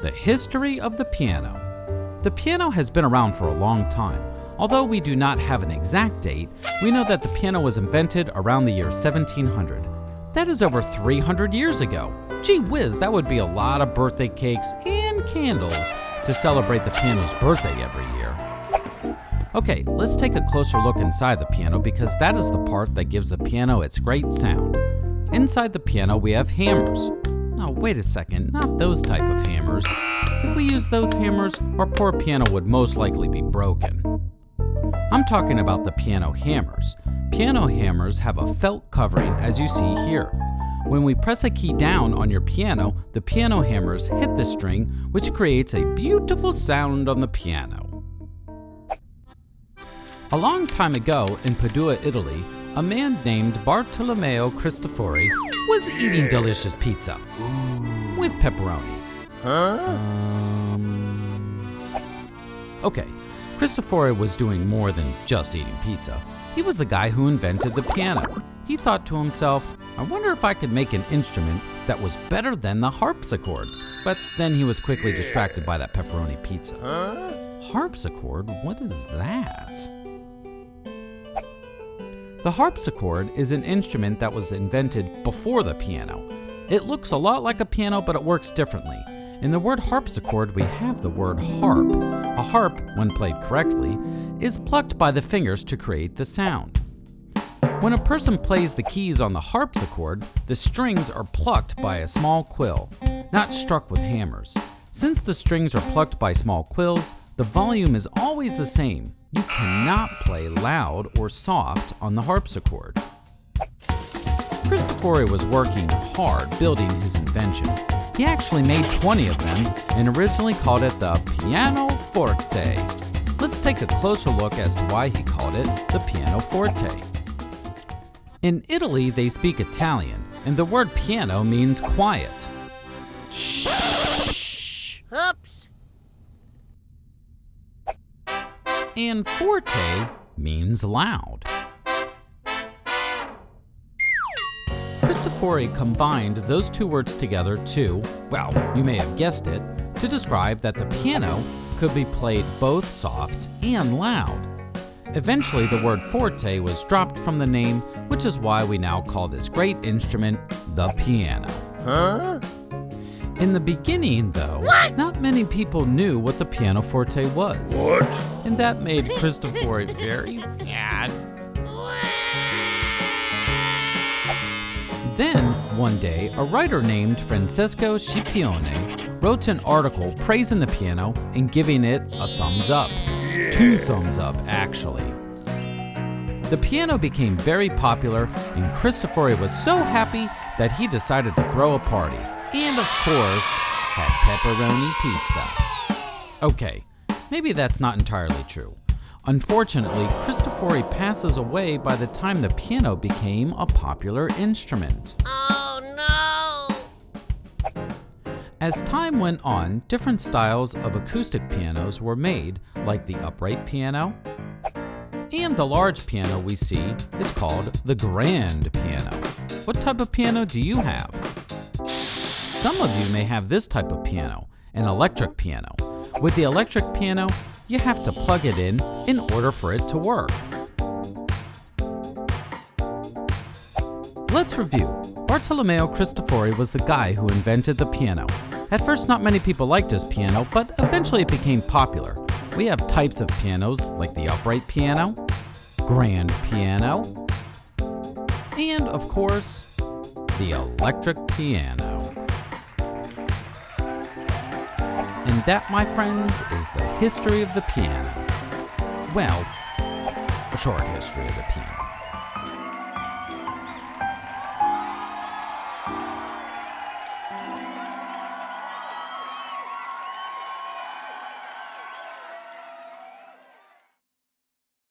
The history of the piano. The piano has been around for a long time. Although we do not have an exact date, we know that the piano was invented around the year 1700. That is over 300 years ago. Gee whiz, that would be a lot of birthday cakes and candles to celebrate the piano's birthday every year. Okay, let's take a closer look inside the piano because that is the part that gives the piano its great sound. Inside the piano we have hammers. Now wait a second, not those type of hammers. If we use those hammers, our poor piano would most likely be broken. I'm talking about the piano hammers. Piano hammers have a felt covering as you see here. When we press a key down on your piano, the piano hammers hit the string, which creates a beautiful sound on the piano. A long time ago in Padua, Italy, a man named Bartolomeo Cristofori was eating delicious pizza with pepperoni. Okay, Cristofori was doing more than just eating pizza. He was the guy who invented the piano. He thought to himself, I wonder if I could make an instrument that was better than the harpsichord. But then he was quickly distracted by that pepperoni pizza. Harpsichord? What is that? The harpsichord is an instrument that was invented before the piano. It looks a lot like a piano, but it works differently. In the word harpsichord, we have the word harp. A harp, when played correctly, is plucked by the fingers to create the sound. When a person plays the keys on the harpsichord, the strings are plucked by a small quill, not struck with hammers. Since the strings are plucked by small quills, the volume is always the same. You cannot play loud or soft on the harpsichord. Cristofori was working hard building his invention. He actually made 20 of them and originally called it the pianoforte. Let's take a closer look as to why he called it the pianoforte. In Italy, they speak Italian, and the word piano means quiet. Shh. Oops. And forte means loud. Cristofori combined those two words together to, well, you may have guessed it, to describe that the piano could be played both soft and loud. Eventually, the word forte was dropped from the name, which is why we now call this great instrument the piano. In the beginning, though, not many people knew what the pianoforte was. What? And that made Cristofori very sad. Then, one day, a writer named Francesco Scipione wrote an article praising the piano and giving it a thumbs up. 2 thumbs up, actually. The piano became very popular, and Cristofori was so happy that he decided to throw a party. And of course, had pepperoni pizza. Okay, maybe that's not entirely true. Unfortunately, Cristofori passes away by the time the piano became a popular instrument. Oh no! As time went on, different styles of acoustic pianos were made, like the upright piano, and the large piano we see is called the grand piano. What type of piano do you have? Some of you may have this type of piano, an electric piano. With the electric piano, you have to plug it in order for it to work. Let's review. Bartolomeo Cristofori was the guy who invented the piano. At first, not many people liked his piano, but eventually it became popular. We have types of pianos like the upright piano, grand piano, and of course, the electric piano. And that, my friends, is the history of the piano. Well, a short history of the piano.